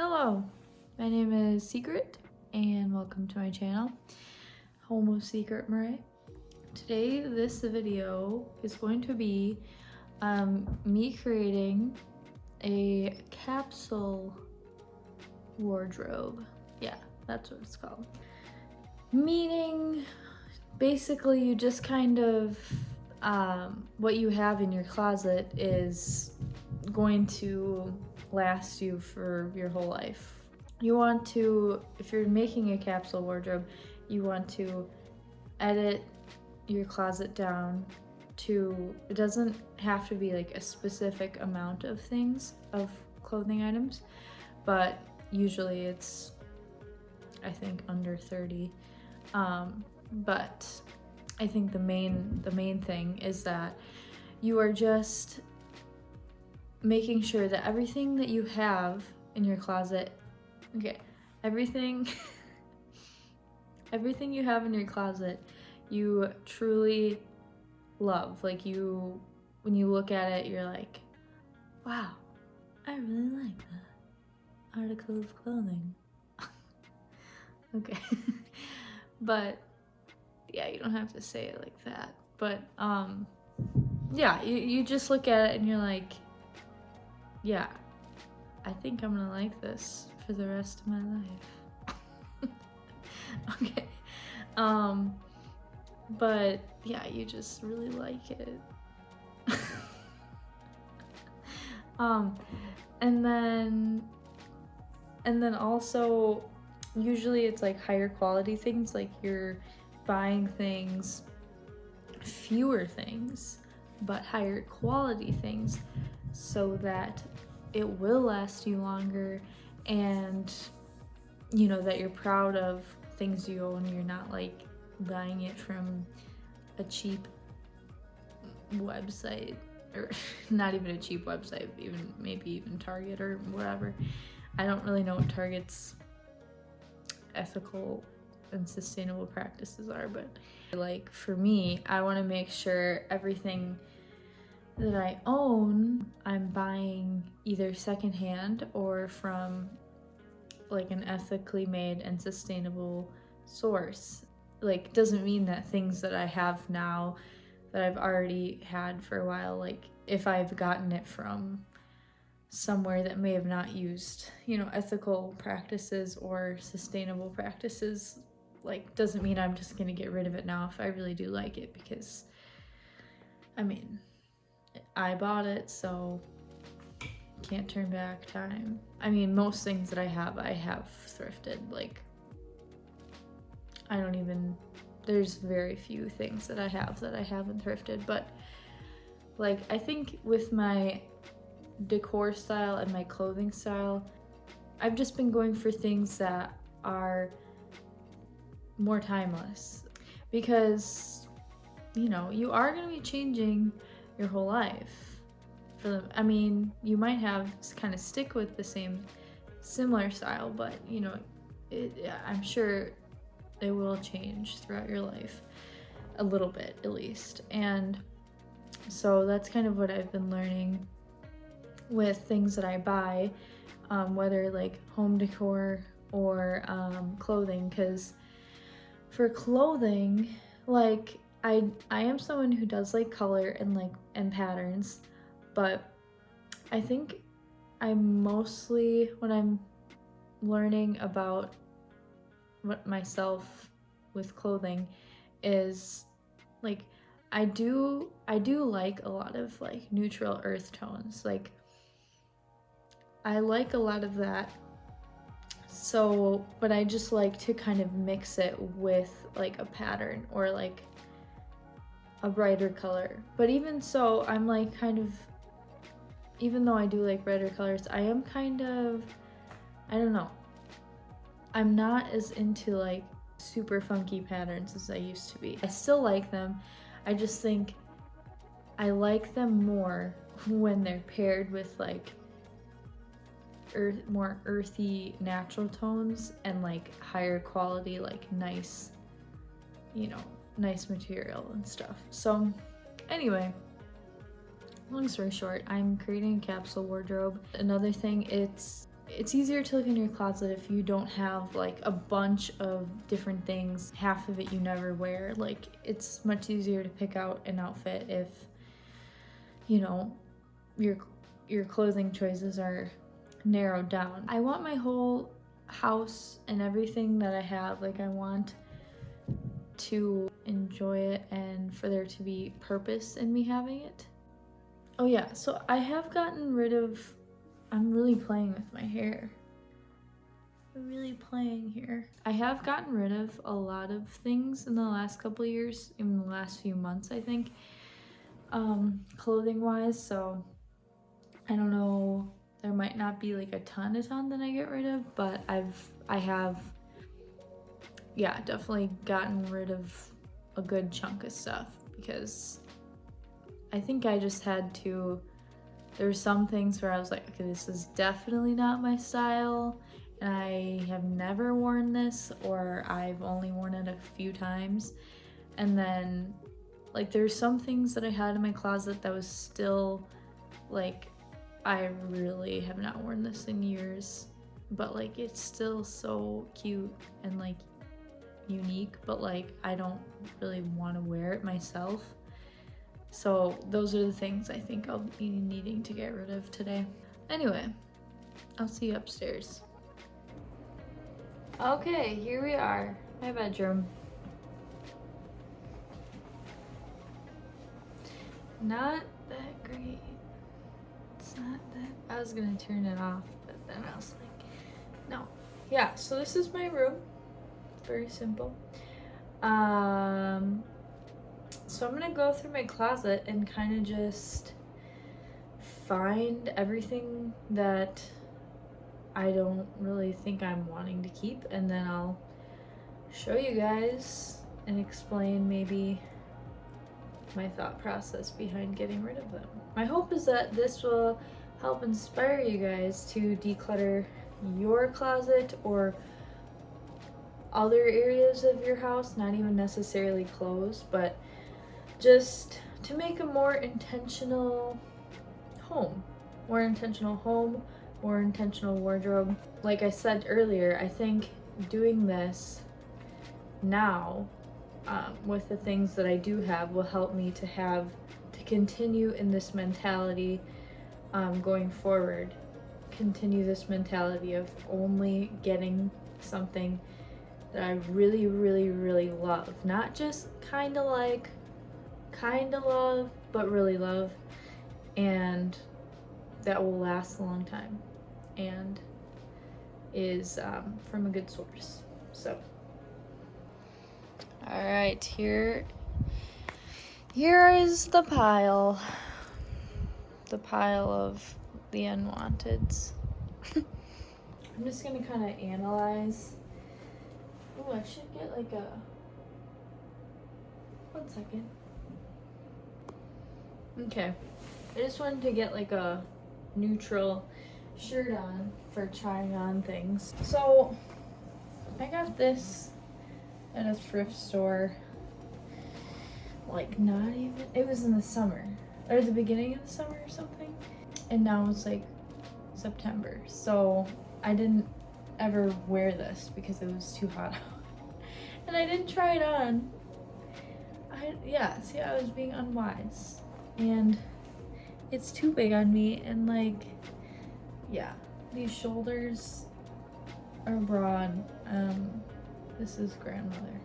Hello, my name is Secret and welcome to my channel, Home of Secret Murray. Today, this video is going to be me creating a capsule wardrobe. Yeah, that's what it's called. Meaning, basically you just kind of, what you have in your closet is going to last you for your whole life. You want to, if you're making a capsule wardrobe, you want to edit your closet down to, it doesn't have to be like a specific amount of things, of clothing items, but usually it's, I think, under 30. But I think the main thing is that you are just making sure that everything that you have in your closet, everything you have in your closet, you truly love. Like when you look at it, you're like, wow, I really like that article of clothing. Okay. But yeah, you don't have to say it like that. But yeah, you just look at it and you're like, yeah, I think I'm gonna like this for the rest of my life. Okay. But yeah, you just really like it. And then also usually it's like higher quality things, like you're buying things, fewer things, but higher quality things, so that it will last you longer, and you know that you're proud of things you own. You're not like buying it from a cheap website, or not even a cheap website, maybe even Target or whatever. I don't really know what Target's ethical and sustainable practices are, but like for me, I want to make sure everything that I own, I'm buying either secondhand or from like an ethically made and sustainable source. Like, doesn't mean that things that I have now that I've already had for a while, like if I've gotten it from somewhere that may have not used, you know, ethical practices or sustainable practices, like doesn't mean I'm just gonna get rid of it now if I really do like it, because I mean, I bought it, so can't turn back time. I mean, most things that I have thrifted. Like, there's very few things that I have that I haven't thrifted, but like I think with my decor style and my clothing style, I've just been going for things that are more timeless, because you know, you are going to be changing your whole life. I mean, you might have kind of stick with the similar style, but you know, I'm sure it will change throughout your life a little bit at least. And so that's kind of what I've been learning with things that I buy, whether like home decor or clothing, because for clothing, like I am someone who does like color and patterns, but I think when I'm learning about what myself with clothing is like, I do like a lot of like neutral earth tones. Like I like a lot of that. So, but I just like to kind of mix it with like a pattern or like a brighter color. But even so, I'm like kind of, even though I do like brighter colors, I am kind of, I don't know, I'm not as into like super funky patterns as I used to be. I still like them. I just think I like them more when they're paired with like more earthy natural tones and like higher quality, like nice, you know, nice material and stuff. So anyway, long story short, I'm creating a capsule wardrobe. Another thing, it's easier to look in your closet if you don't have like a bunch of different things, half of it you never wear. Like, it's much easier to pick out an outfit if, you know, your clothing choices are narrowed down. I want my whole house and everything that I have, like, I want to enjoy it and for there to be purpose in me having it. Oh yeah, so I have gotten rid of, I'm really playing with my hair. I'm really playing here. I have gotten rid of a lot of things in the last couple of years, in the last few months, I think, clothing wise. So I don't know, there might not be like a ton that I get rid of, but I have, yeah, definitely gotten rid of a good chunk of stuff because I think I just had to, there's some things where I was like, okay, this is definitely not my style, and I have never worn this, or I've only worn it a few times. And then like there's some things that I had in my closet that was still like, I really have not worn this in years, but like it's still so cute and like unique, but like I don't really want to wear it myself. So those are the things I think I'll be needing to get rid of today. Anyway, I'll see you upstairs. Okay, here we are, my bedroom. Not that great. It's not that, I was gonna turn it off, but then I was like, no. Yeah, so this is my room. Very simple. So I'm gonna go through my closet and kind of just find everything that I don't really think I'm wanting to keep, and then I'll show you guys and explain maybe my thought process behind getting rid of them. My hope is that this will help inspire you guys to declutter your closet or other areas of your house, not even necessarily clothes, but just to make a more intentional home, more intentional wardrobe. Like I said earlier, I think doing this now with the things that I do have will help me to continue in this mentality going forward. Continue this mentality of only getting something that I really, really, really love. Not just kind of love, but really love. And that will last a long time and is from a good source. So, all right, here is the pile of the unwanteds. I'm just gonna kind of analyze. Oh, I should get like a, 1 second. Okay, I just wanted to get like a neutral shirt on for trying on things. So I got this at a thrift store, like not even, it was in the summer or the beginning of the summer or something, and now it's like September, so I didn't ever wear this because it was too hot out and I didn't try it on. I was being unwise, and it's too big on me, and like, yeah, these shoulders are broad. This is grandmother,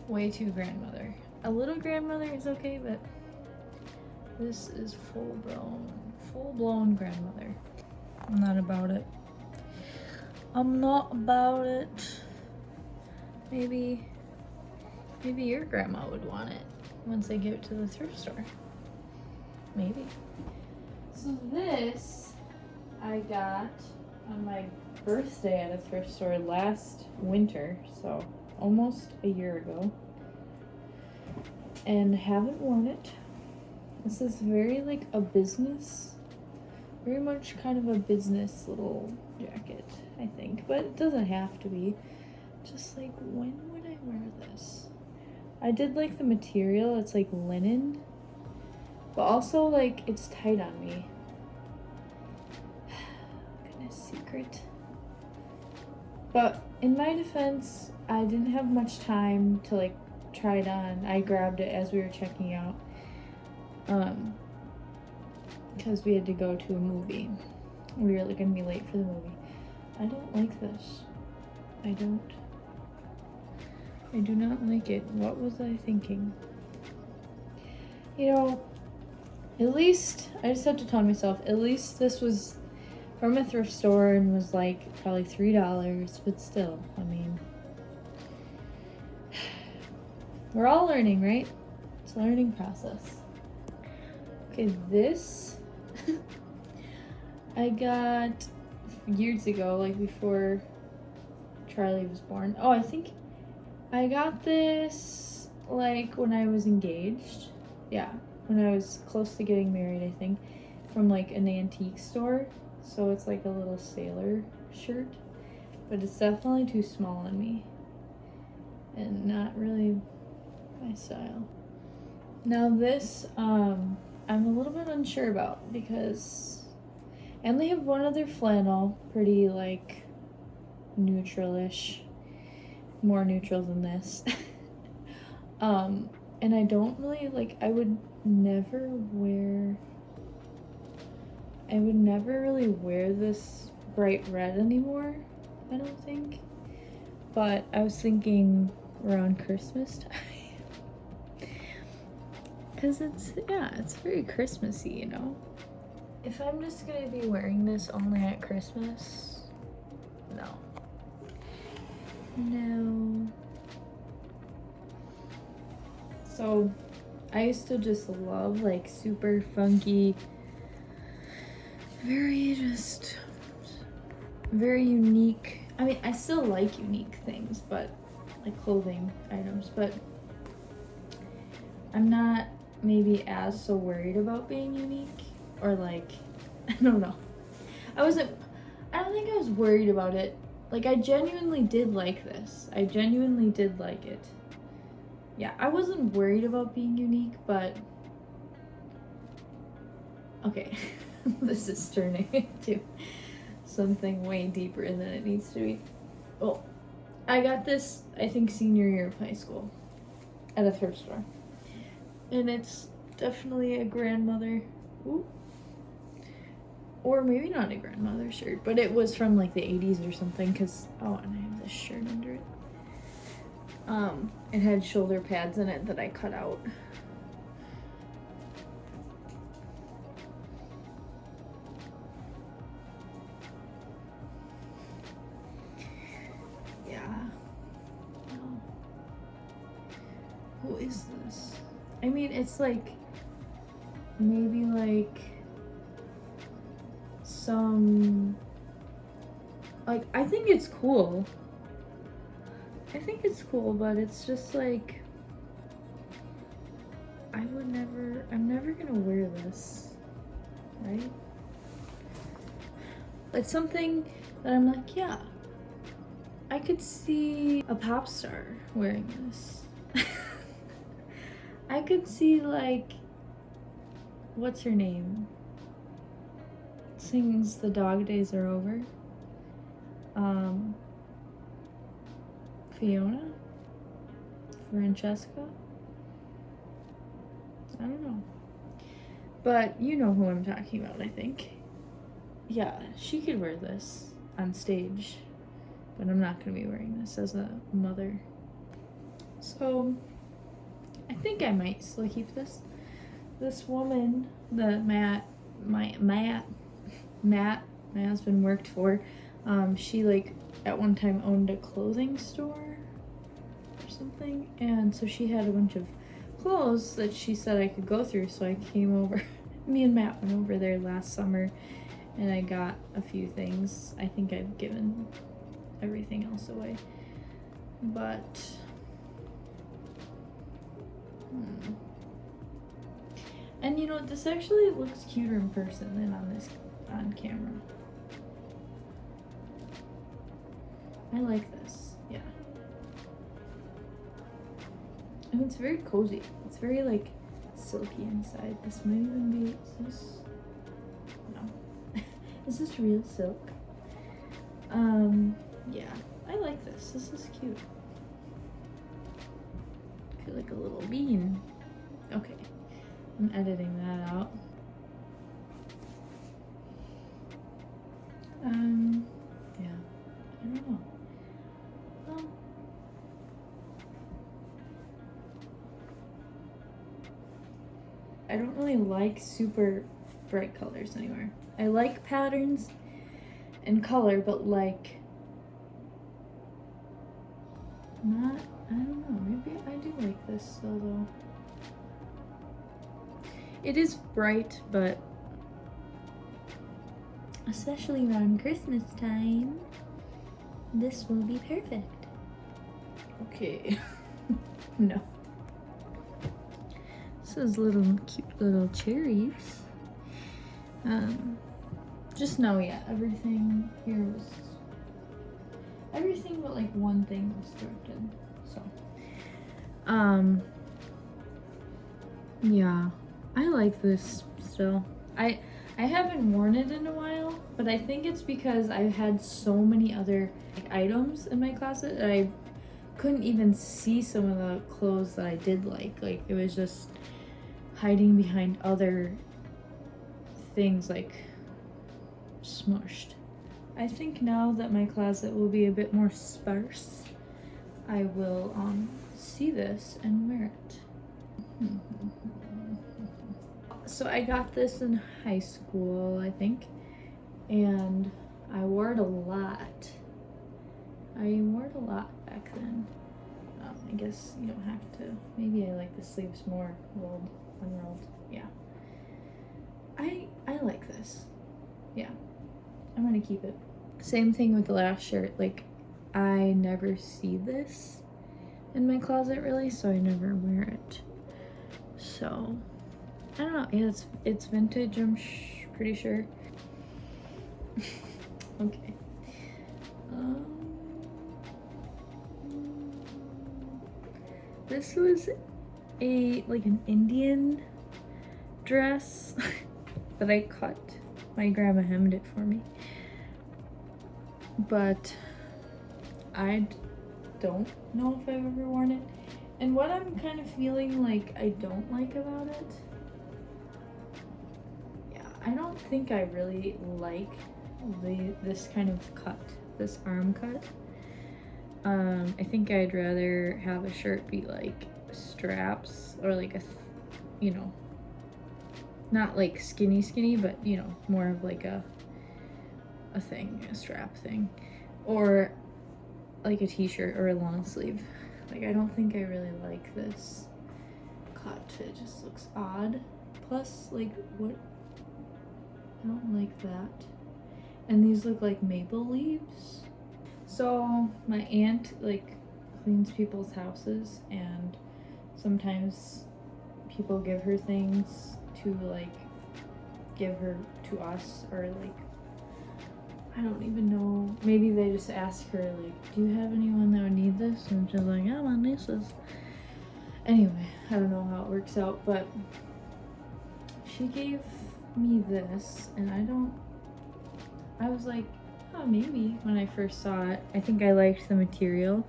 way too grandmother. A little grandmother is okay, but this is full blown grandmother. I'm not about it. Maybe your grandma would want it once they get to the thrift store. Maybe. So this I got on my birthday at a thrift store last winter, so almost a year ago, and haven't worn it. This is very like a business, very much kind of a business little jacket, I think, but it doesn't have to be. Just like, when would I wear this? I did like the material, it's like linen, but also like it's tight on me. Goodness secret. But in my defense, I didn't have much time to like try it on. I grabbed it as we were checking out. Because we had to go to a movie. We were gonna be late for the movie. I don't like this. I do not like it. What was I thinking? You know, at least, I just have to tell myself, at least this was from a thrift store and was like probably $3, but still, I mean, we're all learning, right? It's a learning process. Okay, this I got years ago, like before Charlie was born. Oh, I think I got this like when I was engaged. Yeah, when I was close to getting married, I think, from like an antique store. So it's like a little sailor shirt, but it's definitely too small on me and not really my style. Now this, I'm a little bit unsure about because I only have one other flannel, pretty like neutral-ish, more neutral than this. And I don't really like, I would never really wear this bright red anymore, I don't think. But I was thinking around Christmas time. Because it's very Christmassy, you know? If I'm just gonna be wearing this only at Christmas, no. No. So, I used to just love like super funky, very unique. I mean, I still like unique things, but like clothing items, but I'm not maybe as so worried about being unique, or like, I don't know. I don't think I was worried about it. Like, I genuinely did like this. I genuinely did like it. Yeah, I wasn't worried about being unique, but okay, this is turning into something way deeper than it needs to be. Well, I got this, I think, senior year of high school at a thrift store. And it's definitely a grandmother, or maybe not a grandmother shirt, but it was from like the 80s or something, because, oh, and I have this shirt under it. It had shoulder pads in it that I cut out. Yeah. No. Who is this? I mean, it's like, maybe like some, like, I think it's cool. But it's just like, I'm never gonna wear this, right? It's something that I'm like, yeah, I could see a pop star wearing this. I could see, like, what's her name? Sings The Dog Days Are Over. Fiona? Francesca? I don't know. But you know who I'm talking about, I think. Yeah, she could wear this on stage, but I'm not gonna be wearing this as a mother. So, I think I might still keep this. This woman that Matt, my husband worked for, she like at one time owned a clothing store or something, and so she had a bunch of clothes that she said I could go through, so I came over. Me and Matt went over there last summer, and I got a few things. I think I've given everything else away, but and you know, this actually looks cuter in person than on camera. I like this, yeah. And it's very cozy. It's very like silky inside. This might even be, is this? No. Is this real silk? Yeah. I like this. This is cute. I feel like a little bean. Okay, I'm editing that out. Yeah, I don't know. I don't really like super bright colors anymore. I like patterns and color, but like not, I don't know, maybe I do like this still though. It is bright, but especially around Christmas time, this will be perfect. Okay. No. This is little cute little cherries. Just know, yeah, everything here was, everything but like one thing was thrifted. So, yeah, I like this still. I haven't worn it in a while, but I think it's because I've had so many other like, items in my closet that I couldn't even see some of the clothes that I did like. Like, it was just hiding behind other things, like smushed. I think now that my closet will be a bit more sparse, I will see this and wear it. So I got this in high school, I think, and I wore it a lot. I wore it a lot back then. I guess you don't have to. Maybe I like the sleeves more rolled, unrolled. Yeah. I like this. Yeah. I'm gonna keep it. Same thing with the last shirt. Like, I never see this in my closet really, so I never wear it. So, I don't know. Yeah, it's vintage, I'm pretty sure. Okay. This was like an Indian dress that I cut. My grandma hemmed it for me. But I don't know if I've ever worn it. And what I'm kind of feeling like I don't like about it, yeah, I don't think I really like this kind of cut, this arm cut. I think I'd rather have a shirt be like straps or like a, you know, not like skinny, but you know, more of like a thing, a strap thing, or like a t-shirt or a long sleeve. Like, I don't think I really like this cut. It just looks odd. Plus, like, what? I don't like that. And these look like maple leaves. So my aunt like cleans people's houses, and sometimes people give her things to like give her to us, or like, I don't even know, maybe they just ask her like, do you have anyone that would need this? And she's like, yeah, my nieces. Anyway, I don't know how it works out, but she gave me this, and I was like, oh, maybe when I first saw it. I think I liked the material,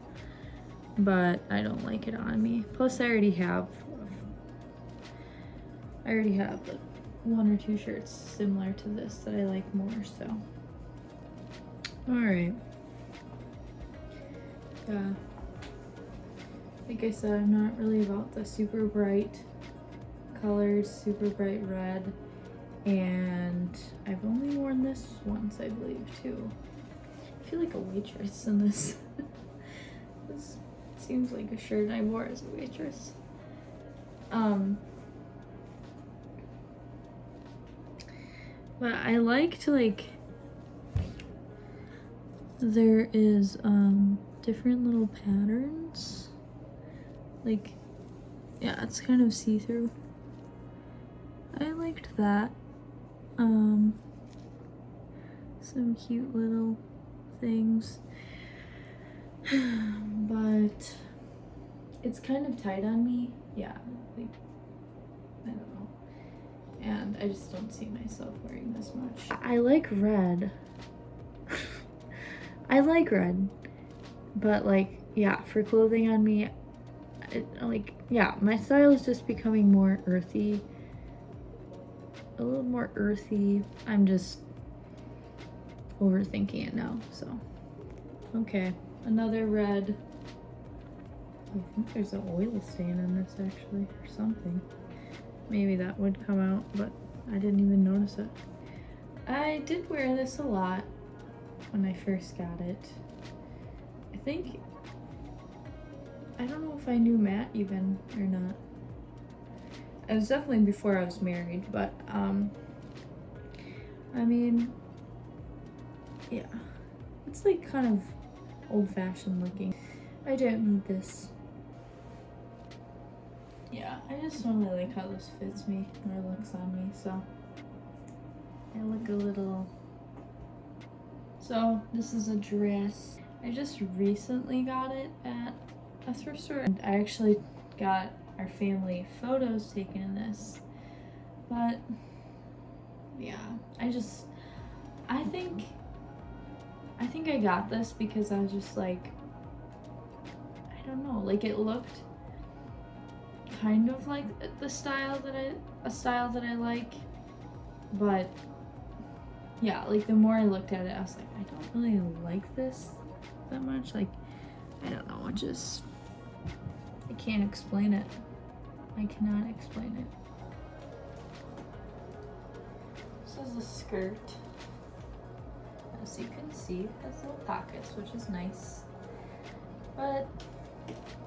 but I don't like it on me. Plus I already have like 1 or 2 shirts similar to this that I like more, so. Alright. Yeah. Like I said, I'm not really about the super bright colors, super bright red. And I've only worn this once, I believe, too. I feel like a waitress in this. This seems like a shirt I wore as a waitress. But I liked, like, there is different little patterns. Like, yeah, it's kind of see-through. I liked that. Some cute little things. But it's kind of tight on me. Yeah, like, I don't know. And I just don't see myself wearing this much. I like red. I like red. But like, yeah, for clothing on me, like, yeah, my style is just becoming more earthy. A little more earthy. I'm just overthinking it now, so. Okay, another red. I think there's an oil stain on this actually, or something. Maybe that would come out, but I didn't even notice it. I did wear this a lot when I first got it. I think, I don't know if I knew Matt even or not. It was definitely before I was married, but I mean, yeah, it's like kind of old-fashioned looking. I don't need this. Yeah, I just don't really like how this fits me or looks on me, so I look a little. So this is a dress. I just recently got it at a thrift store. And I actually got our family photos taken in this, but yeah, I think I got this because I was just like, I don't know, like it looked kind of like a style that I like, but yeah, like the more I looked at it, I was like, I don't really like this that much. Like, I don't know, I can't explain it. I cannot explain it. This is a skirt. As you can see, it has little pockets, which is nice. But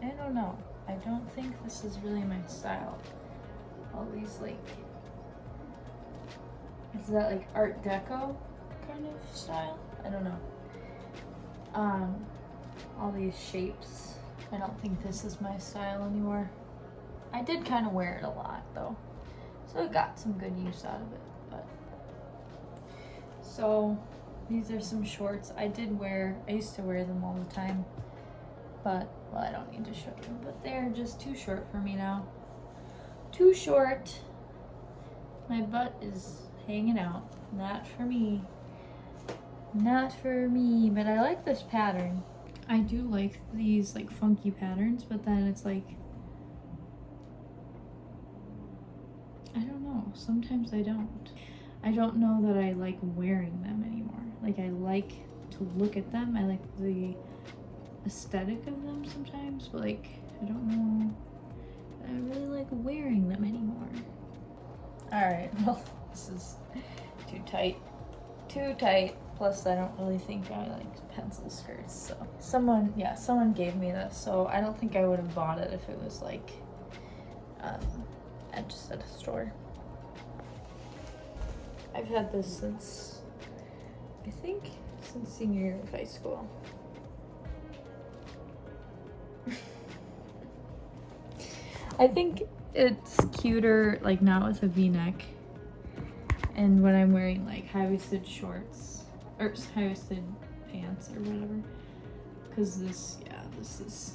I don't know. I don't think this is really my style. All these like, is that like Art Deco kind of style? I don't know. All these shapes. I don't think this is my style anymore. I did kind of wear it a lot though, so I got some good use out of it. But so these are some shorts I used to wear them all the time, but well, I don't need to show you, but they're just too short for me now. Too short. My butt is hanging out. Not for me. Not for me, but I like this pattern. I do like these like funky patterns, but then it's like, I don't know, sometimes I don't. I don't know that I like wearing them anymore. Like I like to look at them. I like the aesthetic of them sometimes, but like, I don't know that I really like wearing them anymore. Alright, well, this is too tight. Too tight. Plus, I don't really think I like pencil skirts, so. Someone gave me this, so I don't think I would have bought it if it was like, just at a store. I've had this since, I think, since senior year of high school. I think it's cuter, like not with a v-neck, and when I'm wearing like high-waisted shorts, or high-waisted pants or whatever, because this is,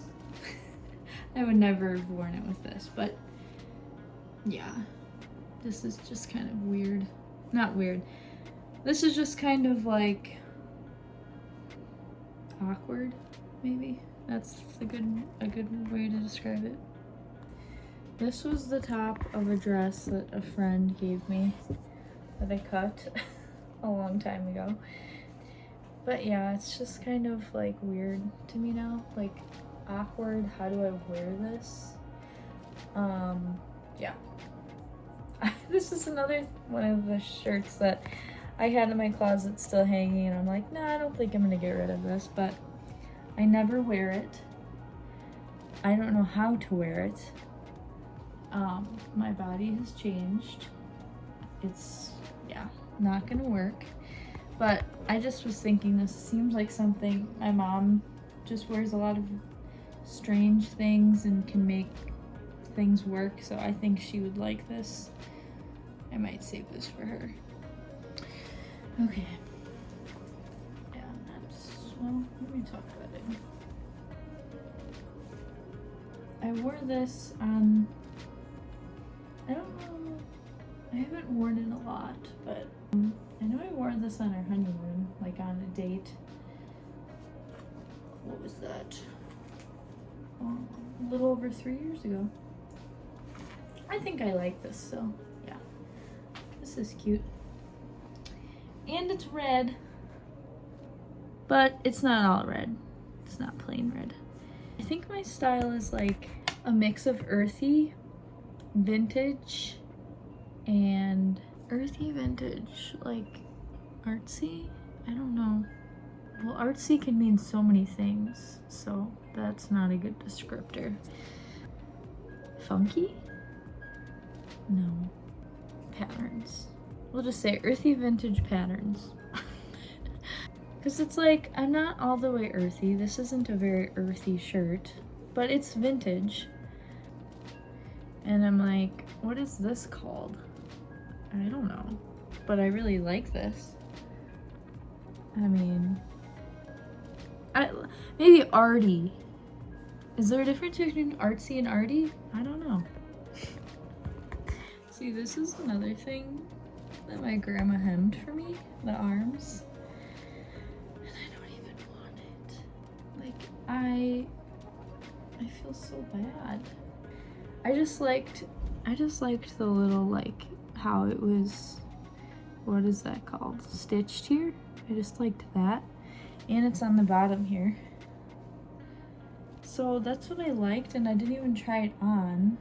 I would never have worn it with this, but yeah, this is just kind of weird. Not weird. This is just kind of like awkward, maybe. That's a good way to describe it. This was the top of a dress that a friend gave me that I cut a long time ago. But yeah, it's just kind of like weird to me now. Like awkward, how do I wear this? Yeah. This is another one of the shirts that I had in my closet still hanging, and I'm like, nah, I don't think I'm gonna get rid of this, but I never wear it. I don't know how to wear it. My body has changed. It's, yeah, not gonna work. But I just was thinking this seems like something, my mom just wears a lot of strange things and can make things work, so I think she would like this. I might save this for her. Okay. Yeah, well, let me talk about it. I wore this on, I don't know, I haven't worn it a lot, but I know I wore this on our honeymoon, like on a date what was that? A little over 3 years ago. I think I like this, so yeah. This is cute. And it's red, but it's not all red. It's not plain red. I think my style is like a mix of earthy, vintage, and earthy, vintage, like artsy. I don't know. Well, artsy can mean so many things, so that's not a good descriptor. Funky? No. Patterns. We'll just say earthy, vintage patterns. Because it's like, I'm not all the way earthy. This isn't a very earthy shirt, but it's vintage. And I'm like, what is this called? I don't know. But I really like this. I mean, maybe arty. Is there a difference between artsy and arty? I don't know. See, this is another thing that my grandma hemmed for me, the arms. And I don't even want it. Like, I feel so bad. I just liked the little, like, how it was, what is that called? Stitched here? I just liked that. And it's on the bottom here. So that's what I liked, and I didn't even try it on.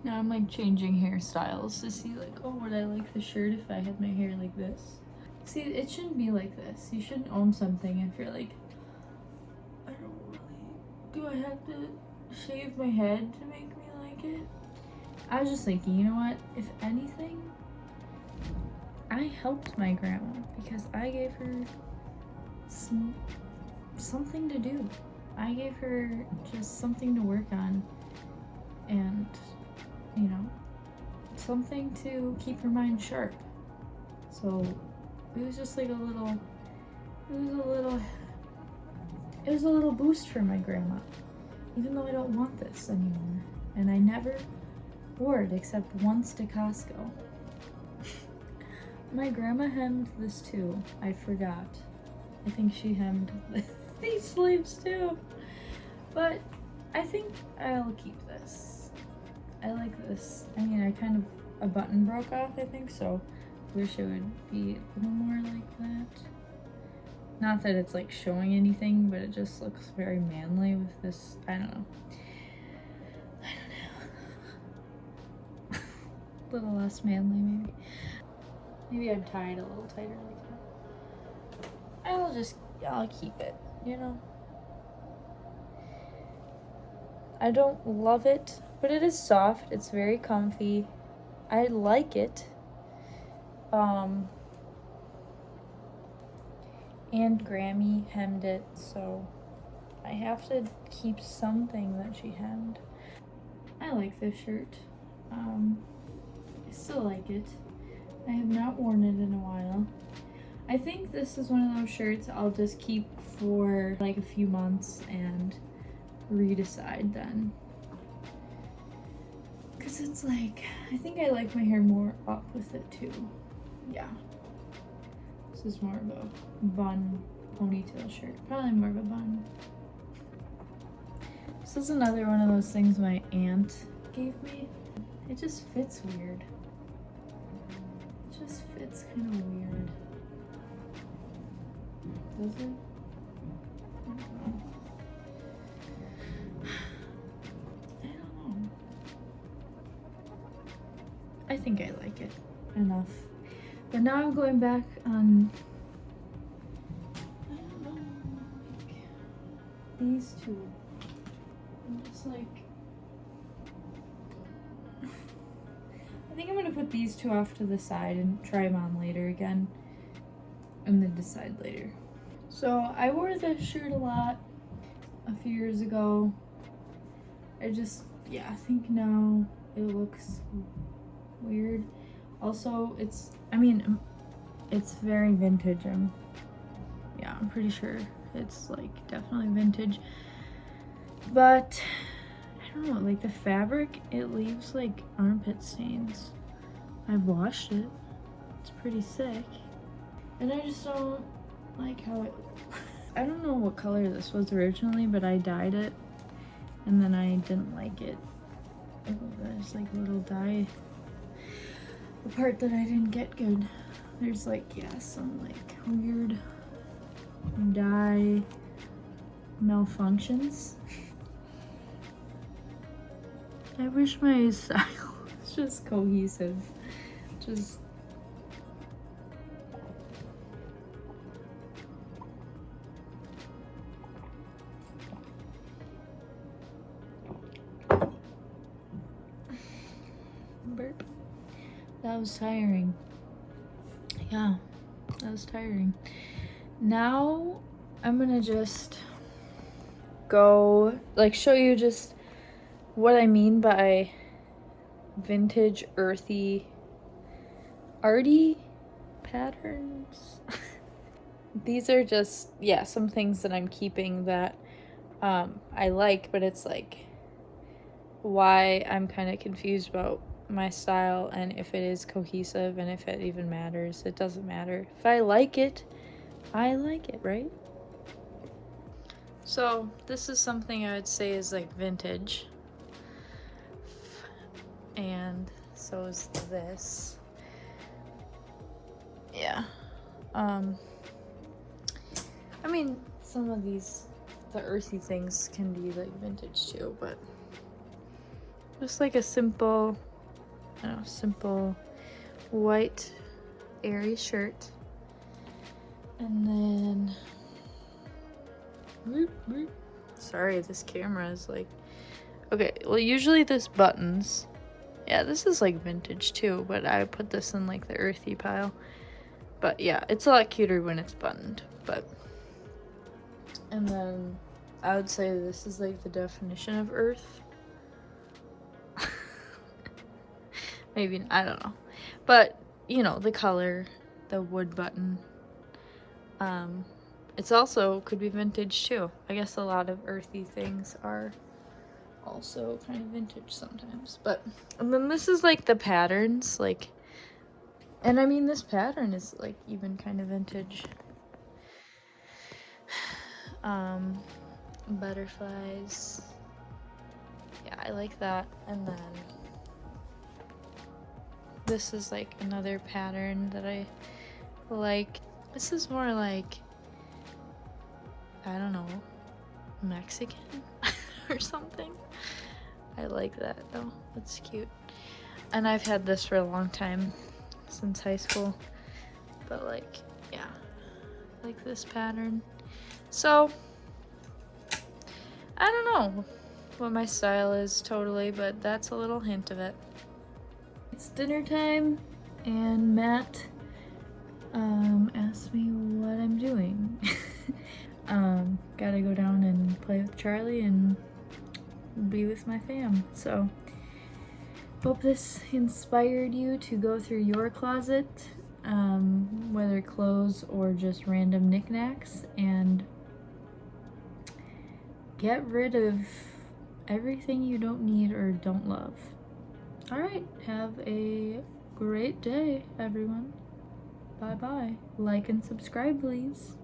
Now I'm like changing hairstyles to see like, oh, would I like the shirt if I had my hair like this? See, it shouldn't be like this. You shouldn't own something if you're like, I don't really, do I have to shave my head to make me like it? I was just thinking, you know what? If anything, I helped my grandma because I gave her something to do. I gave her just something to work on and, you know, something to keep her mind sharp. So it was just like a little boost for my grandma, even though I don't want this anymore. And I never wore it except once to Costco. My grandma hemmed this too. I forgot. I think she hemmed these sleeves too. But I think I'll keep this. I like this. I mean, a button broke off, I think, so wish it would be a little more like that. Not that it's like showing anything, but it just looks very manly with this, I don't know. A little less manly, maybe. Maybe I'd tie it a little tighter like that. I'll keep it, you know? I don't love it, but it is soft. It's very comfy. I like it. And Grammy hemmed it, so I have to keep something that she hemmed. I like this shirt. I still like it. I have not worn it in a while. I think this is one of those shirts I'll just keep for like a few months and redecide then. Cause it's like, I think I like my hair more up with it too. Yeah. This is more of a bun ponytail shirt. Probably more of a bun. This is another one of those things my aunt gave me. It just fits weird. It just fits kind of weird. Does it? I don't know. I think I like it enough. But now I'm going back on, I don't know, like these two. I'm just like, I think I'm gonna put these two off to the side and try them on later again and then decide later. So I wore this shirt a lot a few years ago. I think now it looks weird. Also, it's very vintage. I'm pretty sure it's like definitely vintage. But I don't know, like the fabric, it leaves like armpit stains. I've washed it. It's pretty sick. And I just don't like how it I don't know what color this was originally, but I dyed it and then I didn't like it. Oh, there's like a little dye. The part that I didn't get good. There's like, yeah, some like weird dye malfunctions. I wish my style was just cohesive. Just burp. That was tiring. Yeah, that was tiring. Now I'm gonna just go like show you just what I mean by vintage earthy arty patterns. These are just, yeah, some things that I'm keeping that I like, but it's like why I'm kind of confused about my style and if it is cohesive and if it even matters. It doesn't matter. If I like it, right? So this is something I would say is like vintage. And so is this. Yeah. I mean, some of these, the earthy things can be like vintage too, but just like a simple, simple white airy shirt. And then, sorry, this camera is like, okay, well usually this buttons. Yeah, this is like vintage too, but I put this in like the earthy pile. But yeah, it's a lot cuter when it's buttoned, but. And then I would say this is like the definition of earth. Maybe, I don't know. But, you know, the color, the wood button. It's also could be vintage too. I guess a lot of earthy things are also kind of vintage sometimes. But, and then this is like the patterns, like, and I mean this pattern is like even kind of vintage. Butterflies. Yeah, I like that. And then this is like another pattern that I like. This is more like, I don't know, Mexican or something. I like that though. It's cute. And I've had this for a long time, since high school. But like, yeah, like this pattern. So, I don't know what my style is totally, but that's a little hint of it. It's dinner time, and Matt asked me what I'm doing. Gotta go down and play with Charlie and be with my fam. So, hope this inspired you to go through your closet, whether clothes or just random knickknacks, and get rid of everything you don't need or don't love. Alright, have a great day, everyone. Bye-bye. Like and subscribe, please.